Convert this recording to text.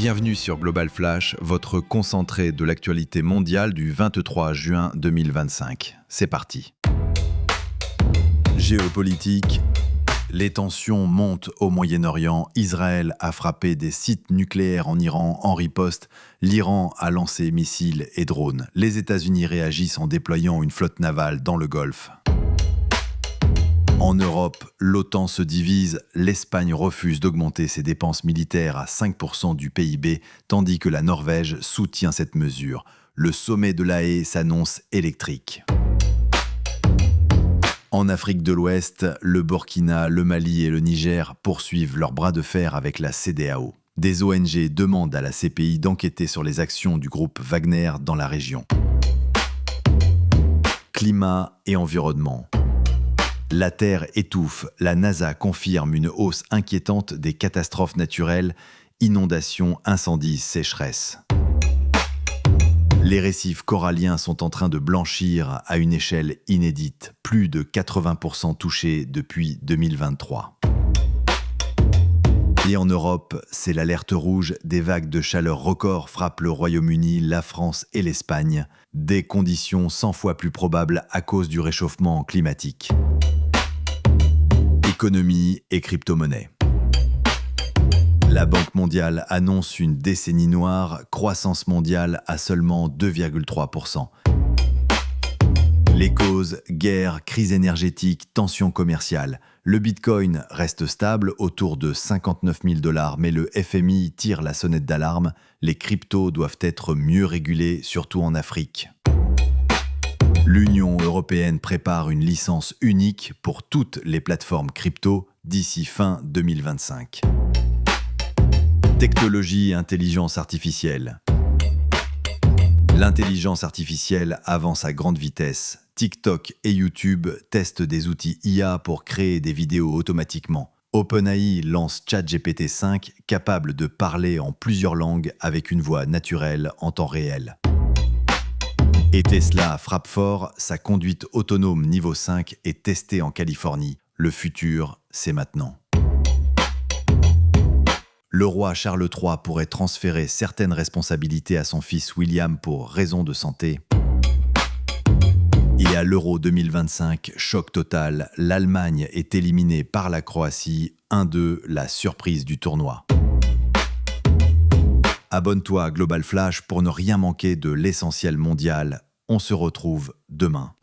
Bienvenue sur Global Flash, votre concentré de l'actualité mondiale du 23 juin 2025. C'est parti. Géopolitique. Les tensions montent au Moyen-Orient. Israël a frappé des sites nucléaires en Iran en riposte. L'Iran a lancé missiles et drones. Les États-Unis réagissent en déployant une flotte navale dans le Golfe. En Europe, l'OTAN se divise. L'Espagne refuse d'augmenter ses dépenses militaires à 5% du PIB, tandis que la Norvège soutient cette mesure. Le sommet de La Haye s'annonce électrique. En Afrique de l'Ouest, le Burkina, le Mali et le Niger poursuivent leur bras de fer avec la CEDEAO. Des ONG demandent à la CPI d'enquêter sur les actions du groupe Wagner dans la région. Climat et environnement. La Terre étouffe. La NASA confirme une hausse inquiétante des catastrophes naturelles, inondations, incendies, sécheresses. Les récifs coralliens sont en train de blanchir à une échelle inédite, plus de 80% touchés depuis 2023. Et en Europe, c'est l'alerte rouge. Des vagues de chaleur records frappent le Royaume-Uni, la France et l'Espagne. Des conditions 100 fois plus probables à cause du réchauffement climatique. Économie et crypto-monnaie. La Banque mondiale annonce une décennie noire, croissance mondiale à seulement 2,3%. Les causes, guerre, crise énergétique, tensions commerciales. Le Bitcoin reste stable autour de 59 000 $, mais le FMI tire la sonnette d'alarme. Les cryptos doivent être mieux régulés, surtout en Afrique. L'Union européenne prépare une licence unique pour toutes les plateformes crypto d'ici fin 2025. Technologie et intelligence artificielle. L'intelligence artificielle avance à grande vitesse. TikTok et YouTube testent des outils IA pour créer des vidéos automatiquement. OpenAI lance ChatGPT 5, capable de parler en plusieurs langues avec une voix naturelle en temps réel. Et Tesla frappe fort, sa conduite autonome niveau 5 est testée en Californie. Le futur, c'est maintenant. Le roi Charles III pourrait transférer certaines responsabilités à son fils William pour raison de santé. Et à l'Euro 2025, choc total, l'Allemagne est éliminée par la Croatie, 1-2, la surprise du tournoi. Abonne-toi à Global Flash pour ne rien manquer de l'essentiel mondial. On se retrouve demain.